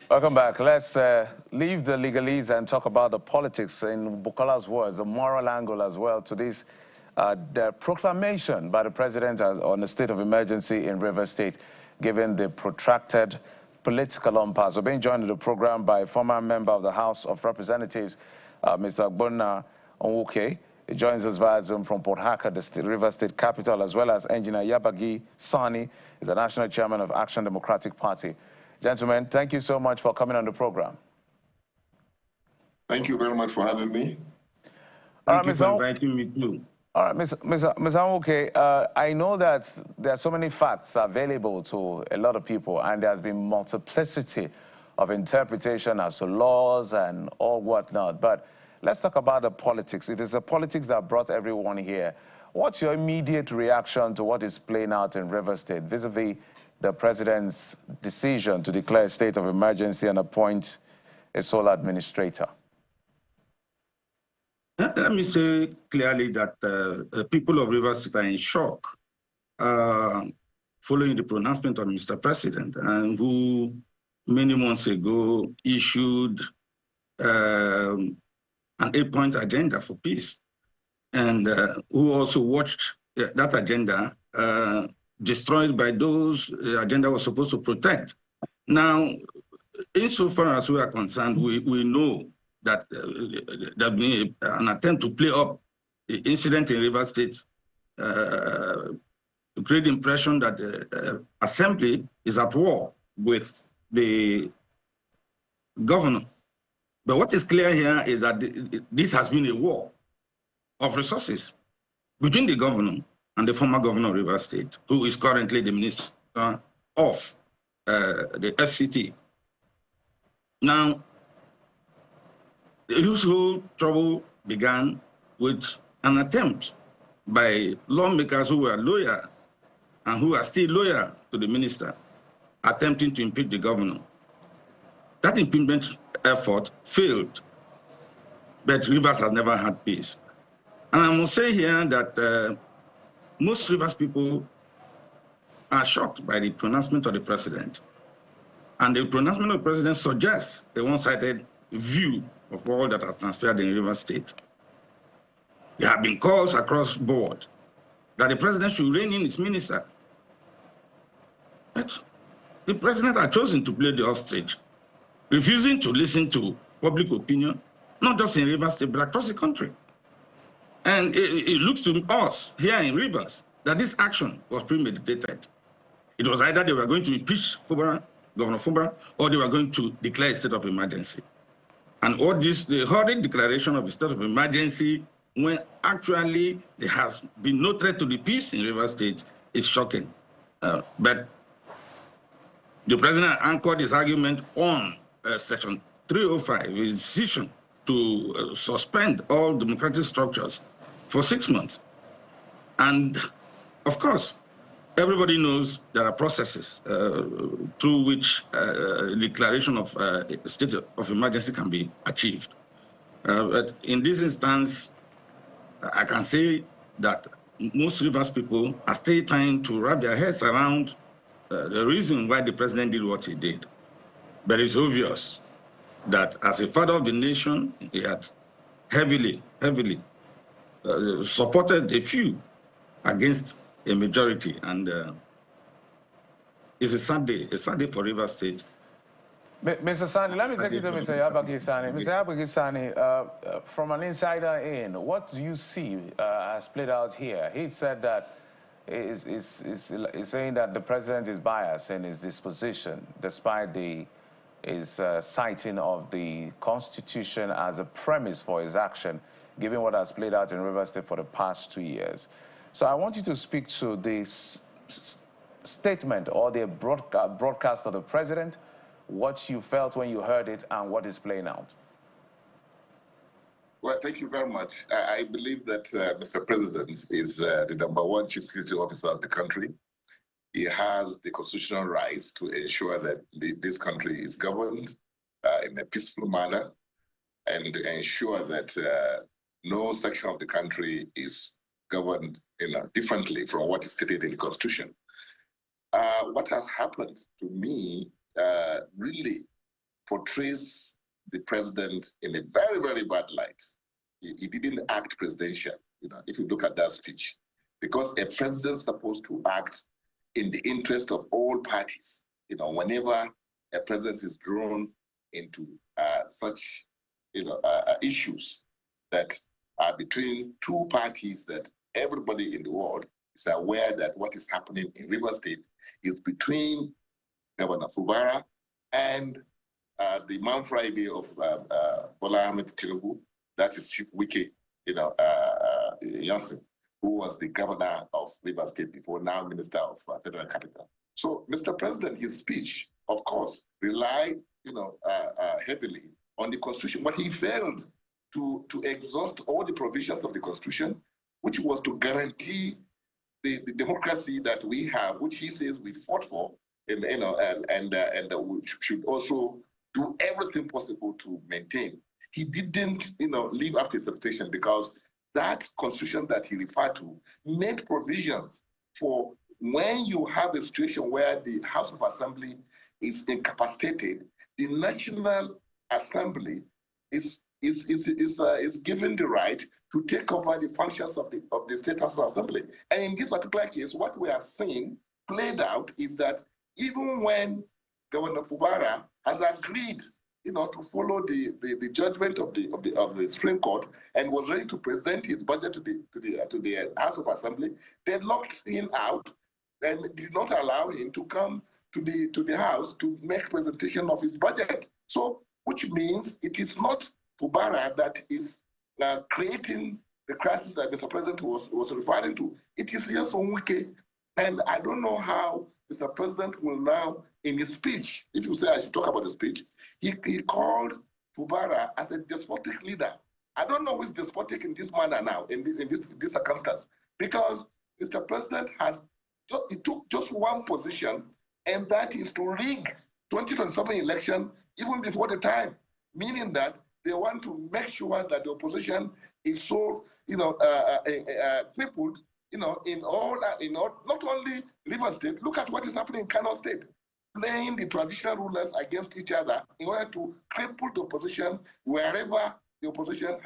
Welcome back. Let's leave the legalese and talk about the politics, in Bukola's words, the moral angle as well to this the proclamation by the president on a state of emergency in Rivers State, given the protracted political impasse. We're being joined in the program by former member of the House of Representatives, Mr. Agbona Onwuke. He joins us via Zoom from Port Harcourt, the Rivers State capital, as well as Engineer Yabagi Sani, is the national chairman of Action Democratic Party. Gentlemen, thank you so much for coming on the program. Thank you very much for having me. Thank you for inviting me too. All right, Ms. Onwuke, I know that there are so many facts available to a lot of people, and there's been multiplicity of interpretation as to laws and all whatnot. But let's talk about the politics. It is the politics that brought everyone here. What's your immediate reaction to what is playing out in Rivers State vis-a-vis the president's decision to declare a state of emergency and appoint a sole administrator? Let me say clearly that the people of Rivers State are in shock following the pronouncement of Mr. President, and who many months ago issued an 8-point agenda for peace, and who also watched that agenda destroyed by those the agenda was supposed to protect. Now, insofar as we are concerned, we know that there been an attempt to play up the incident in Rivers State to create the impression that the Assembly is at war with the governor. But what is clear here is that this has been a war of resources between the governor and the former governor of Rivers State, who is currently the minister of the FCT. Now, this whole trouble began with an attempt by lawmakers who were loyal and who are still loyal to the minister, attempting to impeach the governor. That impeachment effort failed, but Rivers has never had peace. And I must say here that most Rivers people are shocked by the pronouncement of the president. And the pronouncement of the president suggests a one-sided view of all that has transpired in Rivers State. There have been calls across board that the president should rein in his minister. But the president has chosen to play the ostrich, refusing to listen to public opinion, not just in Rivers State, but across the country. And it looks to us here in Rivers that this action was premeditated. It was either they were going to impeach Governor Fubara, or they were going to declare a state of emergency. And all this, the hurried declaration of a state of emergency, when actually there has been no threat to the peace in Rivers State, is shocking. But the president anchored his argument on Section 305, his decision to suspend all democratic structures for 6 months. And of course, everybody knows there are processes through which declaration of a state of emergency can be achieved. But in this instance, I can say that most Rivers people are still trying to wrap their heads around the reason why the president did what he did. But it's obvious that as a father of the nation, he had heavily supported a few against a majority, and it's a sad day for Rivers State. Mr. Sani, let me take you to Mr. Yabagi Sani. Mr. Yabagi Sani, from an insider in, what do you see has played out here? He said that is saying that the president is biased in his disposition, despite his citing of the Constitution as a premise for his action, given what has played out in Rivers State for the past 2 years. So I want you to speak to this statement or the broadcast of the president, what you felt when you heard it, and what is playing out. Well, thank you very much. I believe that Mr. President is the #1 chief security officer of the country. He has the constitutional rights to ensure that this country is governed in a peaceful manner, and ensure that no section of the country is governed differently from what is stated in the Constitution. What has happened to me really portrays the president in a very, very bad light. He didn't act presidential, if you look at that speech, because a president is supposed to act in the interest of all parties. Whenever a president is drawn into such, issues that are between two parties that everybody in the world is aware that what is happening in River State is between Governor Fubara and the Man Friday of Bola Ahmed Tinubu, that is Chief Wike, Johnson, who was the governor of River State before, now Minister of Federal Capital. So, Mr. President, his speech, of course, relied, heavily on the Constitution, but he failed to exhaust all the provisions of the Constitution, which was to guarantee the democracy that we have, which he says we fought for, and we should also do everything possible to maintain. He didn't, live up to his expectation, because that Constitution that he referred to made provisions for when you have a situation where the House of Assembly is incapacitated, the National Assembly is given the right to take over the functions of the State House of Assembly. And in this particular case, what we have seen played out is that even when Governor Fubara has agreed, to follow the judgment of the Supreme Court and was ready to present his budget to the House of Assembly, they locked him out and did not allow him to come to the House to make presentation of his budget. So, which means it is not Fubara that is creating the crisis that Mr. President was referring to. It is yes on Wike. And I don't know how Mr. President will now, in his speech, if you say I should talk about the speech, he called Fubara as a despotic leader. I don't know who is despotic in this manner now, in this circumstance, because Mr. President he took just one position, and that is to rig 2027 election even before the time, meaning that they want to make sure that the opposition is so, crippled, in all, not only River State. Look at what is happening in Kano State, playing the traditional rulers against each other in order to cripple the opposition wherever the opposition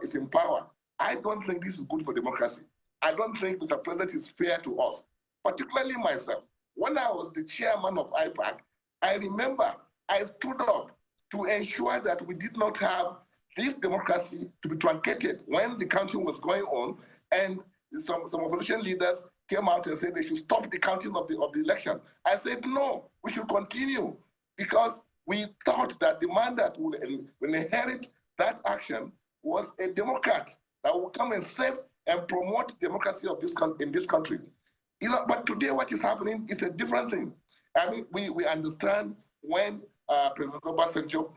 is in power. I don't think this is good for democracy. I don't think Mr. President is fair to us, particularly myself. When I was the chairman of IPAC, I remember I stood up to ensure that we did not have this democracy to be truncated when the counting was going on, and some opposition leaders came out and said they should stop the counting of the election. I said, no, we should continue, because we thought that the man that will inherit that action was a Democrat that will come and save and promote democracy of in this country. But today what is happening is a different thing. I mean, we understand when President Obasanjo,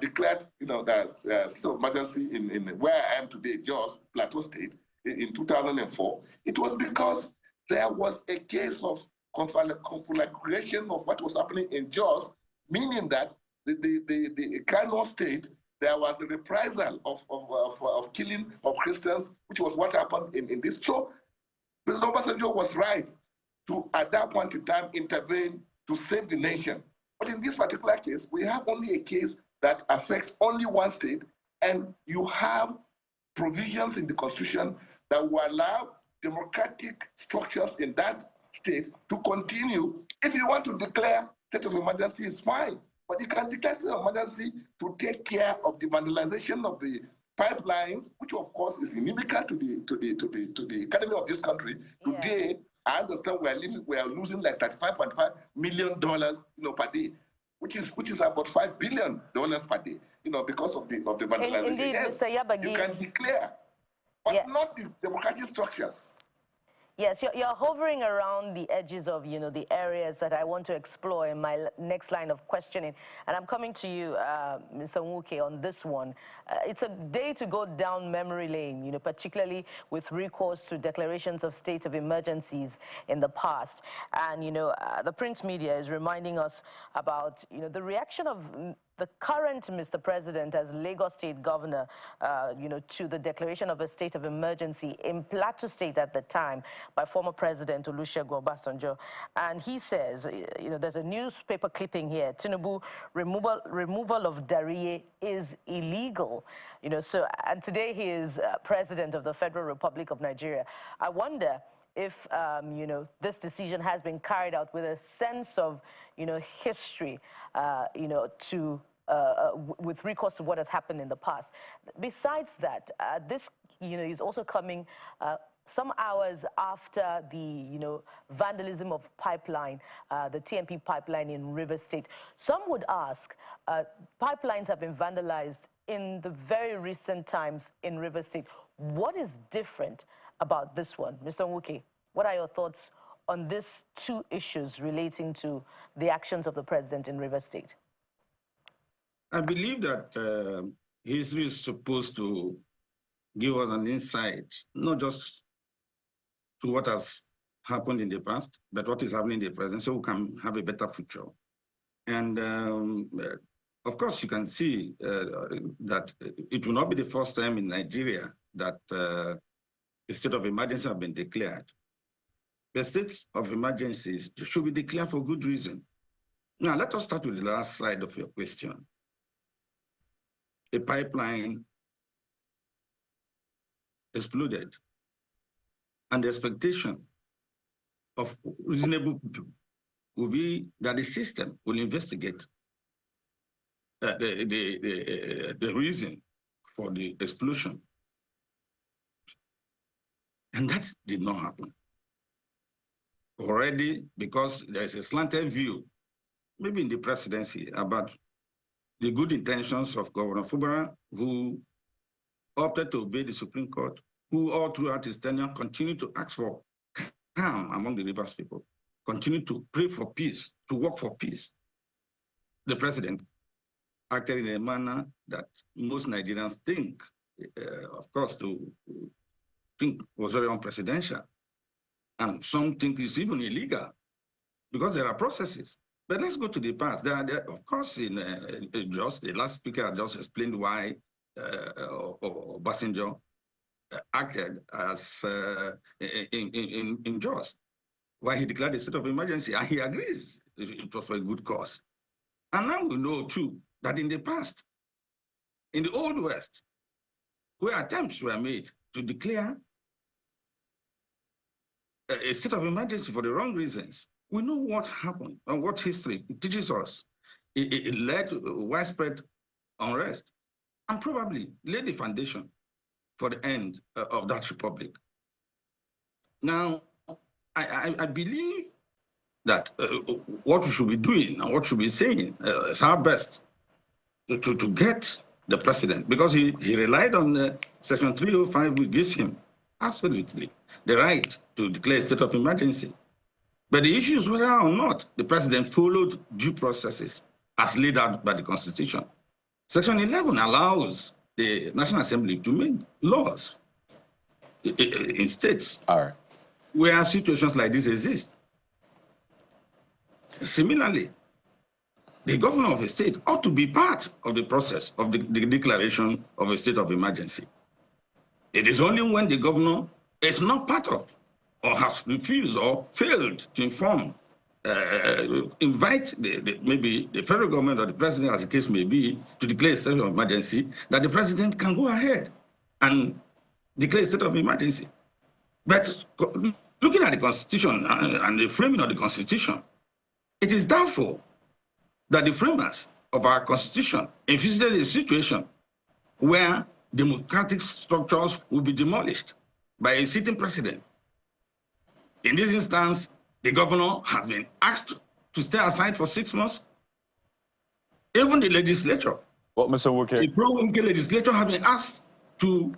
declared, the state of emergency in where I am today, Jos, Plateau State, in 2004, it was because there was a case of conflagration of what was happening in Jos, meaning that the Kano State, there was a reprisal of killing of Christians, which was what happened in this. So President Obasanjo was right to, at that point in time, intervene to save the nation. But in this particular case, we have only a case that affects only one state, and you have provisions in the Constitution that will allow democratic structures in that state to continue. If you want to declare state of emergency, it's fine, but you can declare state of emergency to take care of the vandalization of the pipelines, which of course is inimical to the economy of this country. Yeah. Today, I understand we are losing like $35.5 million, per day, which is about $5 billion per day, because of the vandalization. Indeed, yes, Mr. Yabagi, you can declare, but not the democratic structures. Yes, you're hovering around the edges of, the areas that I want to explore in my next line of questioning. And I'm coming to you, Mr. Nwuke, on this one. It's a day to go down memory lane, particularly with recourse to declarations of state of emergencies in the past. And, the print media is reminding us about, the reaction of the current Mr. President as Lagos State Governor, to the declaration of a state of emergency in Plateau State at the time by former President Olusegun Obasanjo. And he says, there's a newspaper clipping here, Tinubu, removal of Dariye is illegal. And today he is President of the Federal Republic of Nigeria. I wonder if, this decision has been carried out with a sense of, history, with recourse to what has happened in the past. Besides that, this, is also coming some hours after the, vandalism of pipeline, the TMP pipeline in Rivers State. Some would ask, pipelines have been vandalized in the very recent times in Rivers State. What is different about this one? Mr. Nwuke, what are your thoughts on these two issues relating to the actions of the president in Rivers State? I believe that history is supposed to give us an insight, not just to what has happened in the past, but what is happening in the present, so we can have a better future. And of course, you can see that it will not be the first time in Nigeria that a state of emergency has been declared. The state of emergencies should be declared for good reason. Now, let us start with the last side of your question. A pipeline exploded, and the expectation of reasonable people will be that the system will investigate the reason for the explosion. And that did not happen. Already, because there is a slanted view, maybe in the presidency, about the good intentions of Governor Fubara, who opted to obey the Supreme Court, who all throughout his tenure continued to ask for calm among the Rivers people, continued to pray for peace, to work for peace. The president acted in a manner that most Nigerians think, of course, to think was very unpresidential. And some think it's even illegal because there are processes. But let's go to the past. Of course, just the last speaker just explained why Obasanjo acted as in Jos, why he declared a state of emergency, and he agrees it was for a good cause. And now we know too that in the past, in the Old West, where attempts were made to declare a state of emergency for the wrong reasons, we know what happened and what history teaches us. It led to widespread unrest and probably laid the foundation for the end of that republic. Now, I believe that what we should be doing and what we should be saying is our best to get the president, because he relied on Section 305, which gives him absolutely the right to declare a state of emergency. But the issue is whether or not the president followed due processes as laid out by the Constitution. Section 11 allows the National Assembly to make laws in states where situations like this exist. Similarly, the governor of a state ought to be part of the process of the declaration of a state of emergency. It is only when the governor is not part of, or has refused or failed to inform, invite maybe the federal government or the president, as the case may be, to declare a state of emergency, that the president can go ahead and declare a state of emergency. But looking at the Constitution and the framing of the Constitution, it is doubtful that the framers of our Constitution envisaged a situation where democratic structures will be demolished by a sitting president. In this instance, the governor has been asked to stay aside for 6 months. Even the legislature, well, Mr. Nwuke, the pro-Nwuke legislature has been asked to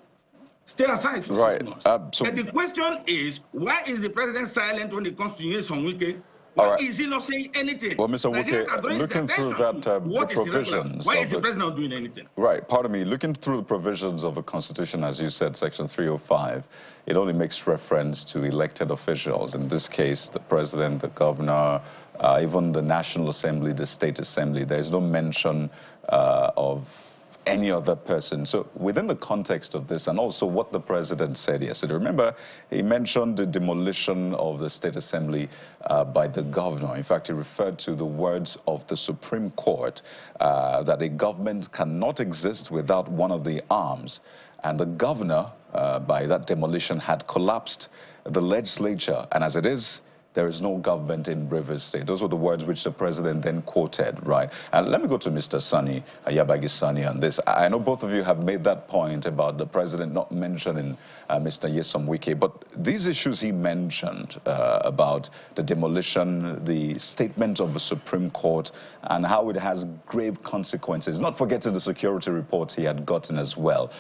stay aside for 6 months. And the question is, why is the president silent when it comes to Nwuke? Why is he not saying anything? Well, Mr. Nwuke, looking through that, the provisions. Why is the president not doing anything? Right, pardon me, looking through the provisions of the Constitution, as you said, Section 305, it only makes reference to elected officials. In this case, the president, the governor, even the National Assembly, the State Assembly. There's no mention of any other person. So within the context of this, and also what the president said yesterday, remember he mentioned the demolition of the State Assembly by the governor. In fact, he referred to the words of the Supreme Court that a government cannot exist without one of the arms. And the governor, by that demolition, had collapsed the legislature. And as it is, there is no government in Rivers State. Those were the words which the president then quoted, right? And let me go to Mr. Sani, Yabagi Sani, on this. I know both of you have made that point about the president not mentioning Mr. Nyesom Wike, but these issues he mentioned about the demolition, the statement of the Supreme Court, and how it has grave consequences, not forgetting the security report he had gotten as well.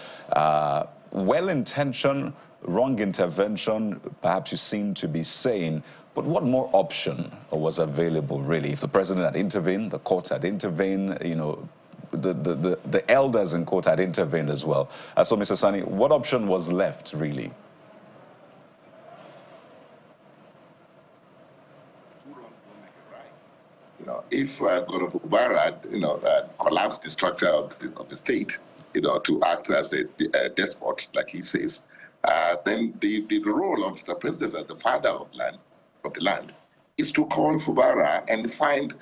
Well-intentioned, wrong intervention, perhaps you seem to be saying, but what more option was available, really? If the president had intervened, the court had intervened, you know, the elders in court had intervened as well. So, Mr. Sani, what option was left, really? You know, if Governor Fubara, you know, collapsed the structure of the state, you know, to act as a despot, like he says, then the role of the president as the father of the land is to call Fubara and find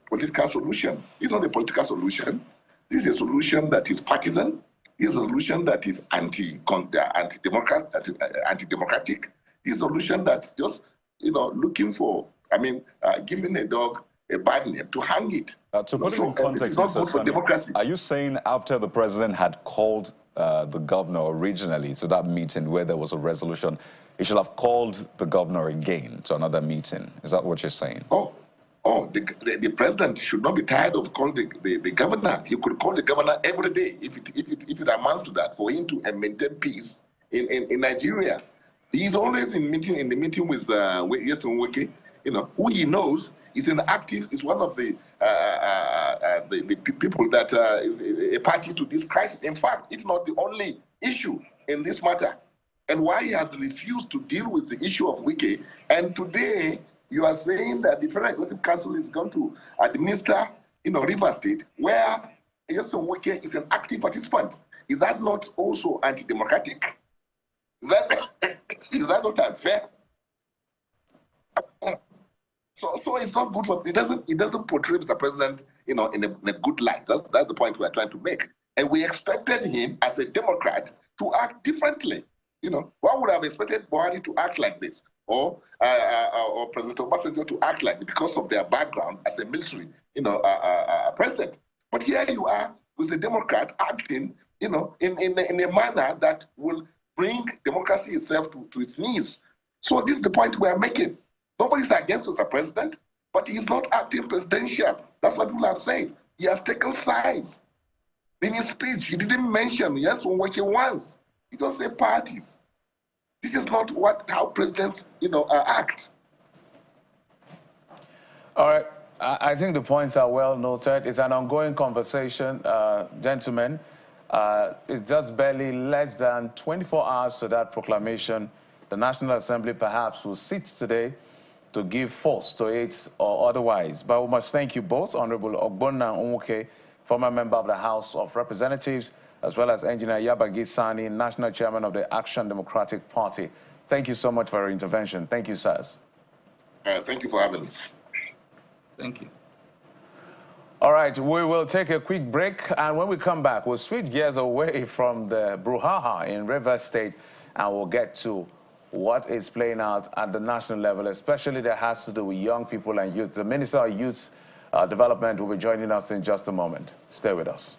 political solution. It's not a political solution. This is a solution that is partisan. This is a solution that is anti-democratic. This is a solution that just, you know, looking for, I mean, giving a dog a bad name to hang it. To put it in context, Mr. Sani, are you saying after the president had called the governor originally to that meeting where there was a resolution, he should have called the governor again to another meeting? Is that what you're saying? The president should not be tired of calling the governor. He could call the governor every day if it amounts to that, for him to maintain peace in Nigeria. He's always in the meeting with Nyesom Wike, you know, who he knows is an active, is one of the people that is a party to this crisis. In fact, if not the only issue in this matter. And why he has refused to deal with the issue of Wike. And today, you are saying that the Federal Executive Council is going to administer, you know, Rivers State, where Nyesom Wike is an active participant. Is that not also anti-democratic? Is that not unfair? So it's not good for, it doesn't portray Mr. President, you know, in a good light. That's the point we are trying to make. And we expected him as a Democrat to act differently. You know, one would have expected Buhari to act like this, or President Obasanjo to act like this because of their background as a military, you know, president. But here you are with a Democrat acting, you know, in a manner that will bring democracy itself to its knees. So this is the point we are making. Nobody's against Mr. President, but he's not acting presidential. That's what people have said. He has taken sides. In his speech, he didn't mention Nyesom Wike once. He just said parties. This is not how presidents, you know, act. All right. I think the points are well noted. It's an ongoing conversation, gentlemen. It's just barely less than 24 hours to that proclamation. The National Assembly perhaps will sit today to give force to it or otherwise. But we must thank you both, Honorable Ogbonna Onwuke, former member of the House of Representatives, as well as Engineer Yabagi Sani, National Chairman of the Action Democratic Party. Thank you so much for your intervention. Thank you, sirs. Thank you for having me. Thank you. All right, we will take a quick break, and when we come back, we'll switch gears away from the brouhaha in Rivers State, and we'll get to what is playing out at the national level, especially that has to do with young people and youth. The Minister of Youth Development will be joining us in just a moment. Stay with us.